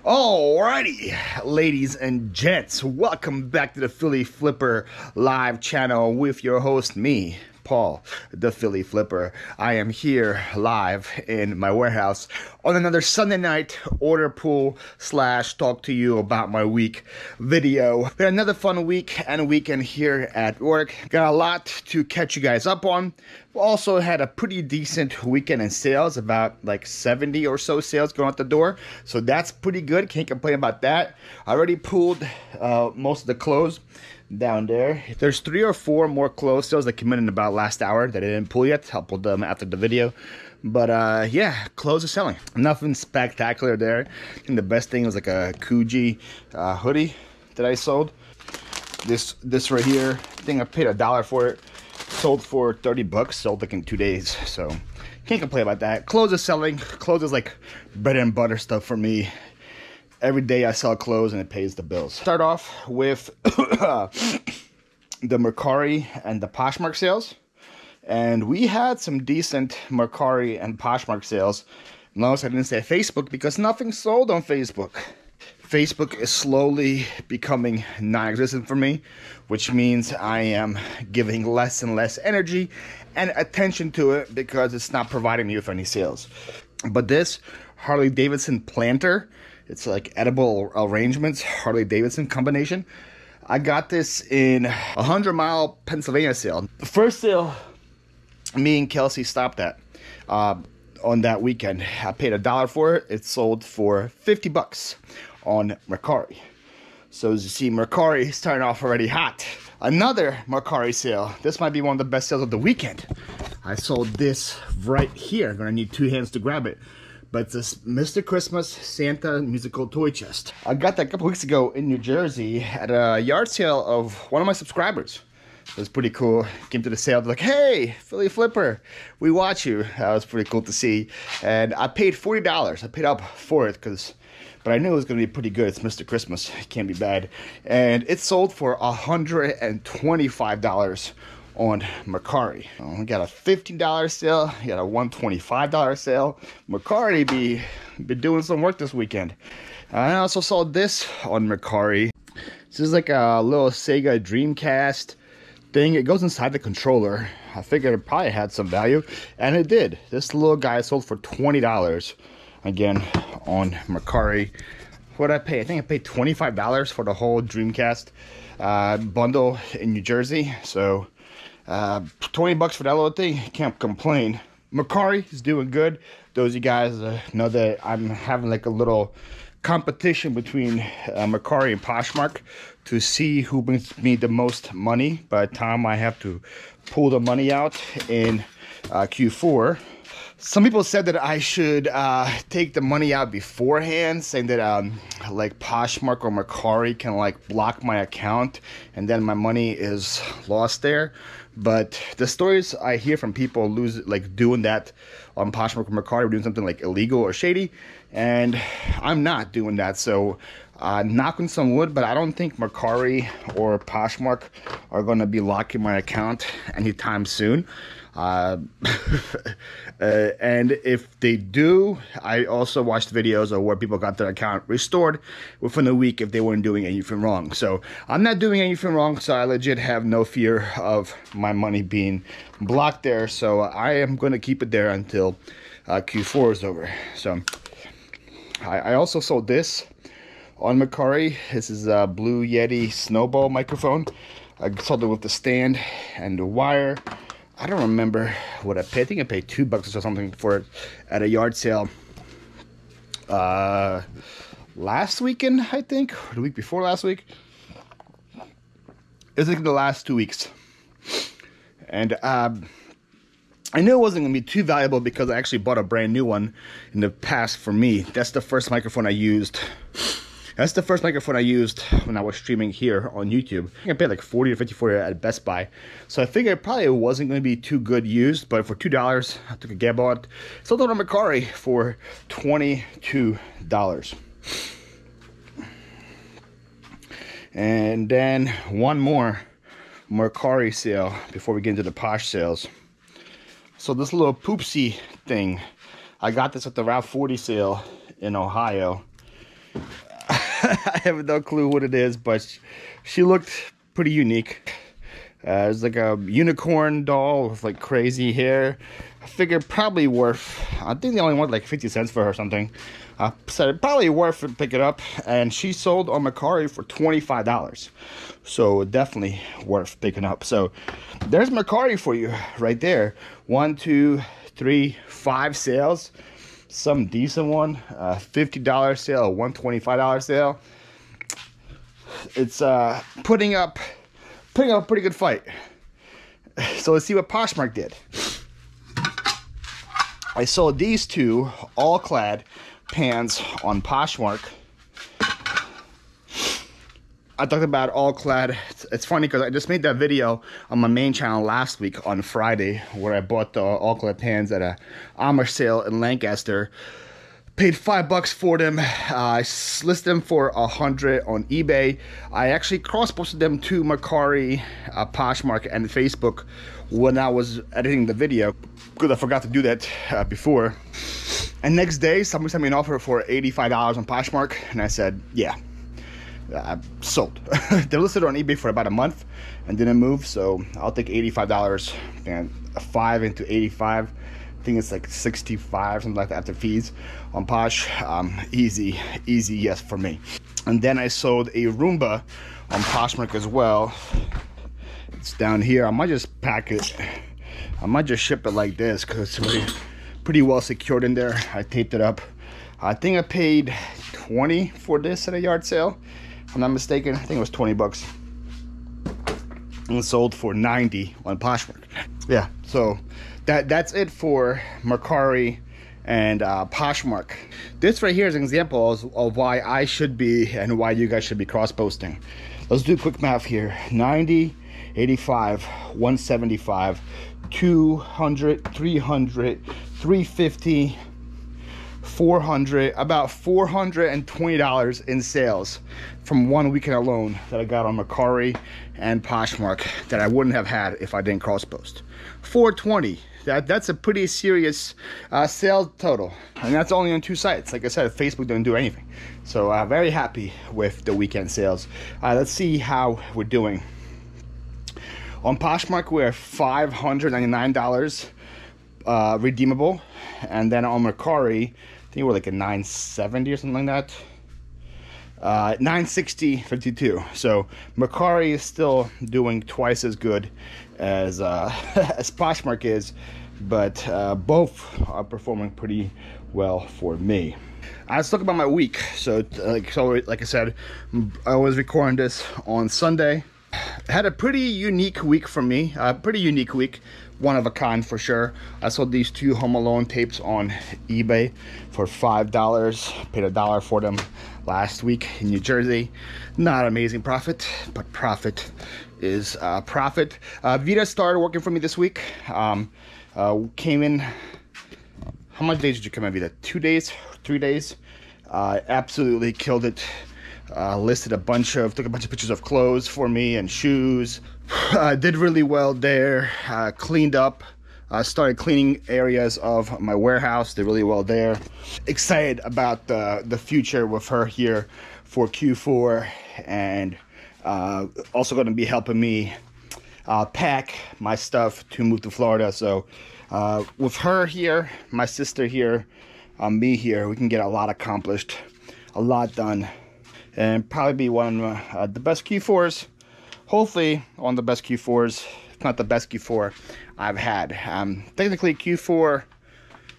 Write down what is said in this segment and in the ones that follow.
Alrighty, ladies and gents, welcome back to the Philly Flipper live channel with your host, me, Paul, the Philly Flipper. I am here live in my warehouse on another Sunday night order pull / talk to you about my week video. We had another fun week and weekend here at work. Got a lot to catch you guys up on. We also had a pretty decent weekend in sales, about like 70 or so sales going out the door. So that's pretty good. Can't complain about that. I already pulled most of the clothes down there. There's 3 or 4 more clothes sales that came in about last hour that I didn't pull yet. I'll pull them after the video. But yeah, clothes are selling. Nothing spectacular there. I think the best thing was like a Coogee hoodie that I sold. This right here, I think I paid $1 for it. Sold for 30 bucks, sold like in 2 days. So can't complain about that. Clothes are selling. Clothes is like bread and butter stuff for me. Every day I sell clothes and it pays the bills. Start off with the Mercari and the Poshmark sales. And we had some decent Mercari and Poshmark sales. Notice I didn't say Facebook because nothing sold on Facebook. Facebook is slowly becoming non-existent for me, which means I am giving less and less energy and attention to it because it's not providing me with any sales. But this Harley Davidson planter, it's like edible arrangements, Harley Davidson combination. I got this in a 100-mile Pennsylvania sale. The first sale me and Kelsey stopped at on that weekend. I paid $1 for it. It sold for 50 bucks on Mercari. So as you see, Mercari is starting off already hot. Another Mercari sale. This might be one of the best sales of the weekend. I sold this right here. I'm gonna need 2 hands to grab it. But it's this Mr. Christmas Santa musical toy chest. I got that a couple weeks ago in New Jersey at a yard sale of one of my subscribers. It was pretty cool. Came to the sale, they're like, hey, Philly Flipper, we watch you. That was pretty cool to see. And I paid $40. I paid up for it, but I knew it was going to be pretty good. It's Mr. Christmas. It can't be bad. And it sold for $125 on Mercari. We got a $15 sale. We got a $125 sale. Mercari be doing some work this weekend. I also saw this on Mercari. This is like a little Sega Dreamcast thing. It goes inside the controller. I figured it probably had some value, and it did. This little guy sold for $20 again on Mercari. What did I pay? I think I paid $25 for the whole Dreamcast bundle in New Jersey. So 20 bucks for that little thing, can't complain. Mercari is doing good. Those of you guys know that I'm having like a little competition between Mercari and Poshmark to see who brings me the most money by the time I have to pull the money out in Q4. Some people said that I should take the money out beforehand, saying that like Poshmark or Mercari can like block my account and then my money is lost there. But the stories I hear from people doing that on Poshmark or Mercari, doing something like illegal or shady, and I'm not doing that. So knock on some wood, but I don't think Mercari or Poshmark are going to be locking my account anytime soon. And if they do, I also watched videos of where people got their account restored within a week if they weren't doing anything wrong. So I'm not doing anything wrong, so I legit have no fear of my money being blocked there. So I am going to keep it there until Q4 is over. So I also sold this on Mercari. This is a Blue Yeti Snowball microphone. I sold it with the stand and the wire. I don't remember what I paid. I think I paid $2 or something for it at a yard sale last weekend, I think, or the week before last week. It was like the last 2 weeks. And I knew it wasn't going to be too valuable because I actually bought a brand new one in the past for me. That's the first microphone I used. That's the first microphone I used when I was streaming here on YouTube. I think I paid like $40 or $50 for it at Best Buy. So I figured it probably wasn't going to be too good used, but for $2, I took a gamble on it. Sold it on Mercari for $22. And then one more Mercari sale before we get into the Posh sales. So this little poopsie thing, I got this at the Route 40 sale in Ohio. I have no clue what it is, but she looked pretty unique. It was like a unicorn doll with like crazy hair. I figured probably worth, I think they only wanted like 50 cents for her or something. Said probably worth it, pick it up. And she sold on Mercari for $25. So definitely worth picking up. So there's Mercari for you right there. 1, 2, 3, 5 sales. Some decent one. $50 sale, $125 sale. It's putting up a pretty good fight. So let's see what Poshmark did. I sold these two all-clad pants on Poshmark. I talked about all-clad. It's funny because I just made that video on my main channel last week on Friday where I bought the all-clad pants at a Amish sale in Lancaster. Paid $5 for them. I listed them for $100 on eBay. I actually cross-posted them to Mercari, Poshmark, and Facebook when I was editing the video because I forgot to do that before. And next day, somebody sent me an offer for $85 on Poshmark, and I said, yeah, sold. They're listed on eBay for about a month and didn't move, so I'll take $85 and 5 into 85. I think it's like 65, something like that after fees on Posh. Easy yes for me. And then I sold a Roomba on Poshmark as well. It's down here. I might just pack it. I might just ship it like this because it's pretty well secured in there. I taped it up. I think I paid $20 for this at a yard sale. If I'm not mistaken, I think it was $20. And sold for $90 on Poshmark. Yeah, so that's it for Mercari and Poshmark. This right here is an example of why I should be and why you guys should be cross-posting. Let's do quick math here. 90, 85, 175, 200, 300, 350, 400, about $420 in sales from one weekend alone that I got on Mercari and Poshmark that I wouldn't have had if I didn't cross post. $420. That's a pretty serious sales total, and that's only on 2 sites. Like I said, Facebook didn't do anything, so very happy with the weekend sales. Let's see how we're doing. On Poshmark, we're $599 redeemable, and then on Mercari, I think we're like a $970 or something like that. $960.52. So Mercari is still doing twice as good as as Poshmark is, but both are performing pretty well for me. Let's talk about my week. So like I said, I was recording this on Sunday. Had a pretty unique week for me. Pretty unique week. One of a kind for sure. I sold these 2 Home Alone tapes on eBay for $5. Paid $1 for them last week in New Jersey. Not amazing profit, but profit is profit. Vita started working for me this week. Came in. How much days did you come in, Vita? 2 days, 3 days. Absolutely killed it. Took a bunch of pictures of clothes for me and shoes. Did really well there. Cleaned up. Started cleaning areas of my warehouse. Did really well there. Excited about the future with her here for Q4, and also going to be helping me pack my stuff to move to Florida. So with her here, my sister here, me here, we can get a lot accomplished, a lot done, and probably be one of the best Q4s. Hopefully one of the best Q4s, if not the best Q4 I've had. Technically Q4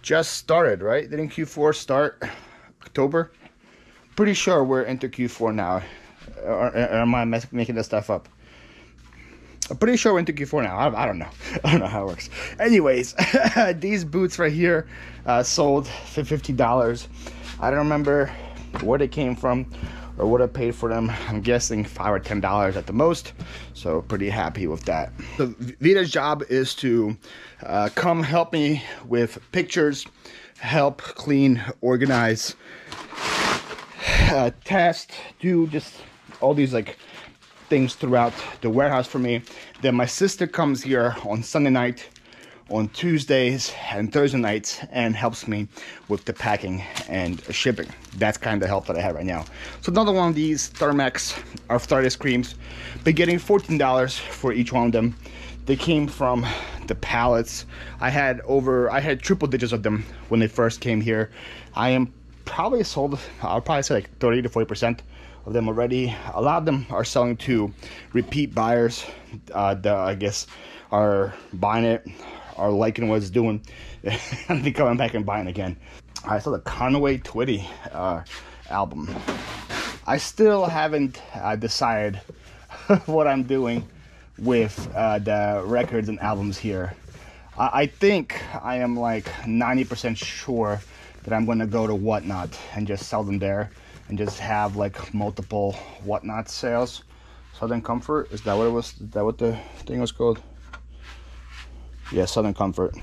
just started, right? Didn't Q4 start October? Pretty sure we're into Q4 now. Or am I making this stuff up? I'm pretty sure we're into Q4 now. I don't know. I don't know how it works. Anyways, these boots right here sold for $50. I don't remember where they came from or what I paid for them. I'm guessing $5 or $10 at the most. So pretty happy with that. So Vita's job is to come help me with pictures, help clean, organize, test, do just all these like things throughout the warehouse for me. Then my sister comes here on Sunday night on Tuesdays and Thursday nights and helps me with the packing and shipping. That's kind of the help that I have right now. So another one of these Thermex arthritis creams, been getting $14 for each one of them. They came from the pallets. I had triple digits of them when they first came here. I am probably sold, I'll probably say like 30 to 40% of them already. A lot of them are selling to repeat buyers that I guess are buying it, are liking what it's doing, and then coming back and buying again. I saw the Conway Twitty album. I still haven't decided what I'm doing with the records and albums here. I think I am like 90% sure that I'm gonna go to Whatnot and just sell them there and just have like multiple Whatnot sales. Southern Comfort, is that what it was? Is that what the thing was called? Yeah, Southern Comfort.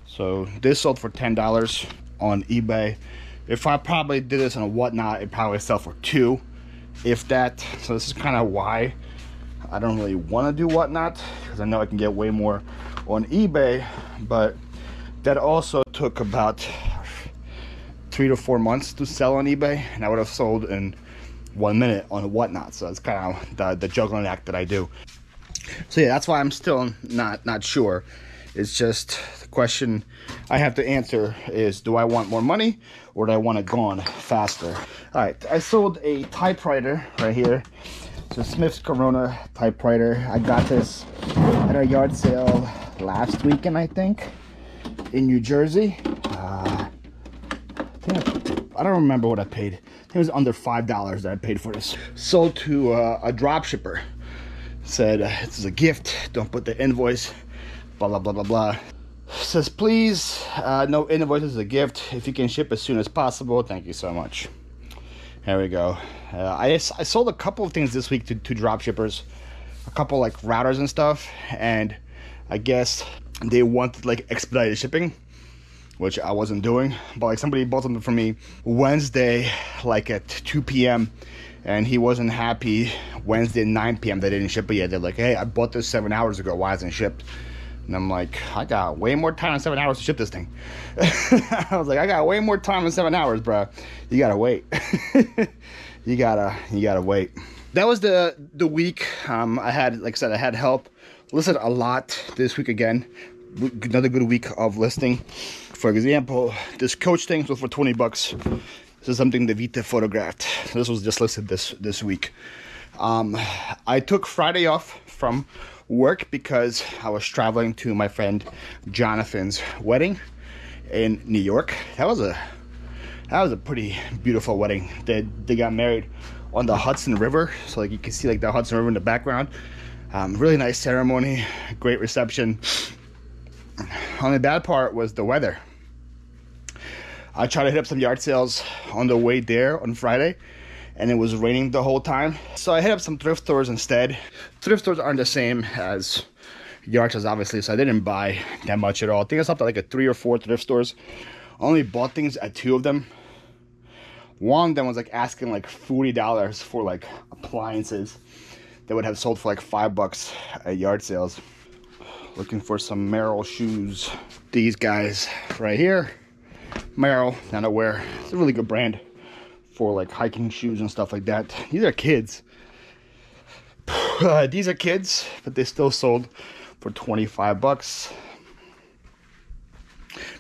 So this sold for $10 on eBay. If I probably did this on a Whatnot, it probably sell for $2, if that. So this is kind of why I don't really want to do Whatnot, because I know I can get way more on eBay. But that also took about 3 to 4 months to sell on eBay, and I would have sold in 1 minute on Whatnot. So it's kind of the juggling act that I do. So yeah, that's why I'm still not sure. It's just the question I have to answer is, do I want more money or do I want it gone faster? All right, I sold a typewriter right here. It's a Smith's Corona typewriter. I got this at our yard sale last weekend, I think, in New Jersey. I don't remember what I paid. I think it was under $5 that I paid for this. Sold to a drop shipper. Said, this is a gift, don't put the invoice, blah, blah, blah, blah, blah. Says, please, no invoice is a gift. If you can ship as soon as possible, thank you so much. There we go. I sold a couple of things this week to drop shippers. A couple like routers and stuff. And I guess they wanted like expedited shipping, which I wasn't doing. But like somebody bought something for me Wednesday, like at 2 p.m. And he wasn't happy. Wednesday 9 p.m. they didn't ship it yet. They're like, hey, I bought this 7 hours ago. Why isn't it shipped? And I'm like, I got way more time than 7 hours to ship this thing. I was like, I got way more time than 7 hours, bro. You gotta wait. you gotta wait. That was the week. I had, like I said, I had help. Listed a lot this week again. Another good week of listing. For example, this coach thing was for 20 bucks. This is something that Vita photographed. This was just listed this week. I took Friday off from work because I was traveling to my friend Jonathan's wedding in New York. That was a pretty beautiful wedding. They got married on the Hudson River, so like you can see like the Hudson River in the background. Really nice ceremony, great reception. Only bad part was the weather. I tried to hit up some yard sales on the way there on Friday, and it was raining the whole time. So I hit up some thrift stores instead. Thrift stores aren't the same as yard sales, obviously, so I didn't buy that much at all. I think I stopped at like a 3 or 4 thrift stores. I only bought things at 2 of them. One of them was like asking like $40 for like appliances that would have sold for like $5 at yard sales. Looking for some Merrill shoes. These guys right here. Merrill, not aware. It's a really good brand for like hiking shoes and stuff like that. These are kids. These are kids, but they still sold for 25 bucks.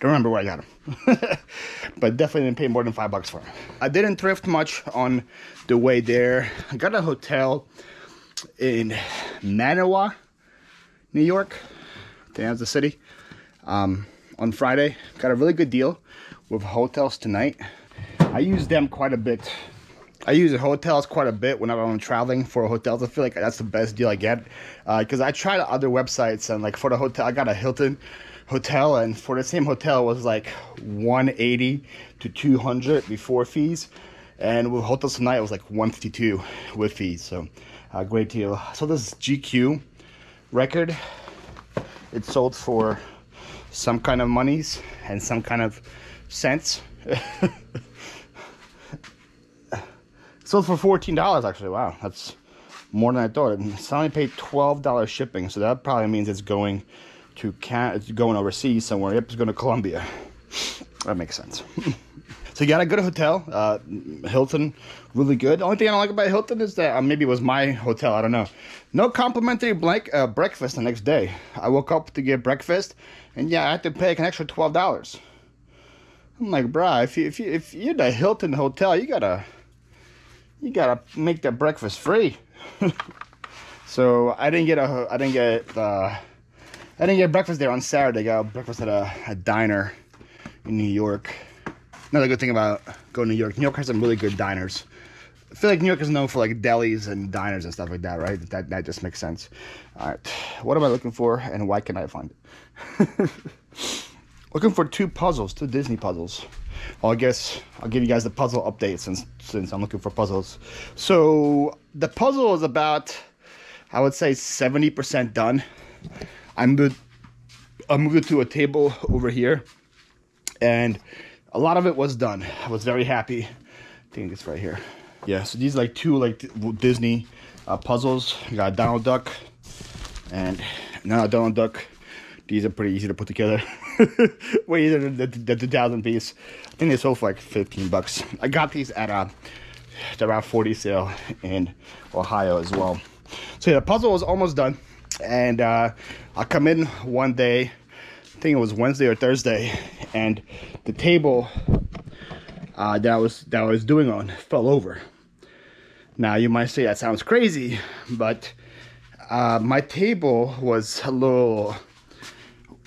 Don't remember where I got them. But definitely didn't pay more than $5 for them. I didn't thrift much on the way there. I got a hotel in Manawa, New York. That's the city. On Friday, got a really good deal with hotels tonight. I use them quite a bit. I use hotels quite a bit whenever I'm traveling for hotels. I feel like that's the best deal I get, because I tried other websites, and like for the hotel, I got a Hilton hotel, and for the same hotel it was like $180 to $200 before fees, and with hotels tonight it was like $152 with fees. So great deal. So this GQ record, it sold for some kind of monies and some kind of cents. Sold for $14 actually. Wow, that's more than I thought. So I only paid $12 shipping, so that probably means it's going to it's going overseas somewhere. Yep, it's going to Colombia. That makes sense. So you got a good hotel, Hilton, really good. The only thing I don't like about Hilton is that maybe it was my hotel, I don't know. No complimentary breakfast the next day. I woke up to get breakfast, and yeah, I had to pay an extra $12. I'm like, bruh, if you're the Hilton hotel, you gotta make that breakfast free. So I didn't get breakfast there on Saturday. I got breakfast at a diner in New York. Another good thing about going to New York has some really good diners. I feel like New York is known for like delis and diners and stuff like that, right? That just makes sense. All right, what am I looking for, and why can't I find it? Looking for two Disney puzzles. Well, I guess I'll give you guys the puzzle update since I'm looking for puzzles. So the puzzle is about, I would say, 70% done. I moved it to a table over here, and a lot of it was done. I was very happy. I think it's right here. Yeah, so these are like two Disney puzzles. You got Donald Duck and now Donald Duck. These are pretty easy to put together. Way easier than the 2,000 piece. I think they sold for like 15 bucks. I got these at the Route 40 sale in Ohio as well. So yeah, the puzzle was almost done, and I come in one day, I think it was Wednesday or Thursday, and the table that I was doing on fell over. Now you might say that sounds crazy, but my table was a little.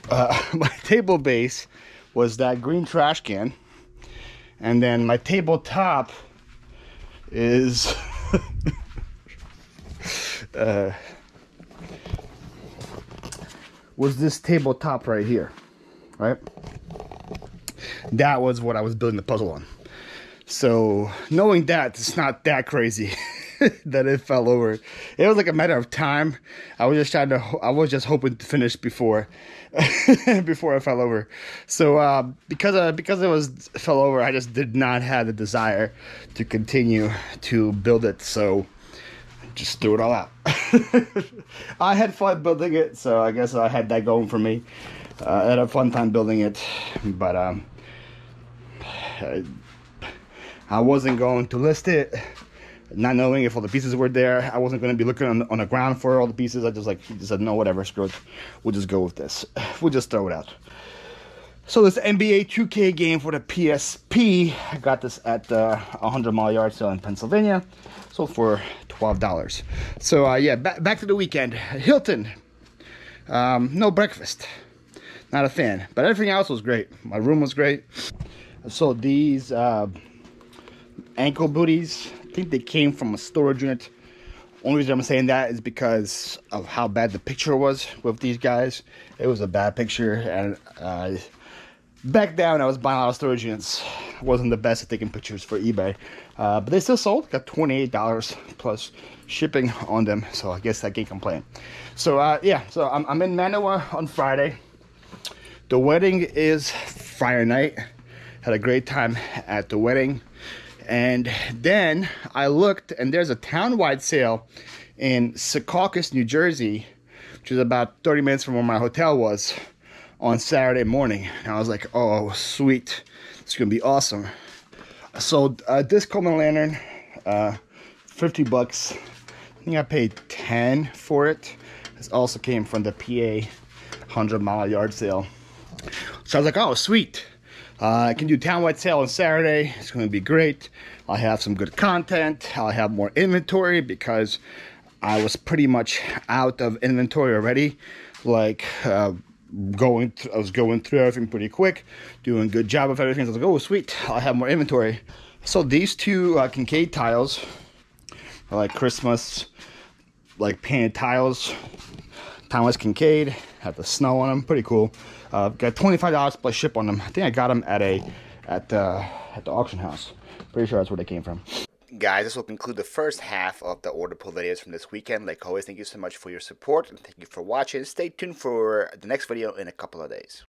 My table base was that green trash can, and then my tabletop is was this tabletop right here, right? That was what I was building the puzzle on. So knowing that, it's not that crazy that it fell over. It was like a matter of time. I was just hoping to finish before before it fell over. So because it fell over, I just did not have the desire to continue to build it. So just threw it all out. I had fun building it, so I guess I had that going for me. I had a fun time building it, but I wasn't going to list it, not knowing if all the pieces were there. I wasn't going to be looking on the ground for all the pieces. I just said, no, whatever, screw it. We'll just go with this. We'll just throw it out. So this NBA 2K game for the PSP, I got this at the 100 Mile Yard Sale in Pennsylvania. Sold for $12. So yeah, back to the weekend. Hilton, no breakfast. Not a fan, but everything else was great. My room was great. So these ankle booties, I think they came from a storage unit. Only reason I'm saying that is because of how bad the picture was with these guys. It was a bad picture, and back then I was buying a lot of storage units. I wasn't the best at taking pictures for eBay, but they still sold. Got $28 plus shipping on them, so I guess I can't complain. So yeah, so I'm in Manoa on Friday. The wedding is Friday night. Had a great time at the wedding. And then I looked, and there's a town-wide sale in Secaucus, New Jersey, which is about 30 minutes from where my hotel was, on Saturday morning. And I was like, oh, sweet. It's going to be awesome. So this Coleman lantern, 50 bucks. I think I paid 10 for it. This also came from the PA 100 Mile Yard Sale. So I was like, oh, sweet. I can do town-wide sale on Saturday. It's going to be great. I'll have some good content. I'll have more inventory because I was pretty much out of inventory already. Like, I was going through everything pretty quick, doing a good job of everything. So I was like, oh, sweet. I'll have more inventory. So these two Kincaid tiles are like Christmas, like painted tiles. Timeless Kincaid, have the snow on them, pretty cool. Got $25 plus ship on them. I think I got them at the auction house. Pretty sure that's where they came from. Guys, this will conclude the first half of the order pull videos from this weekend. Like always, thank you so much for your support, and thank you for watching. Stay tuned for the next video in a couple of days.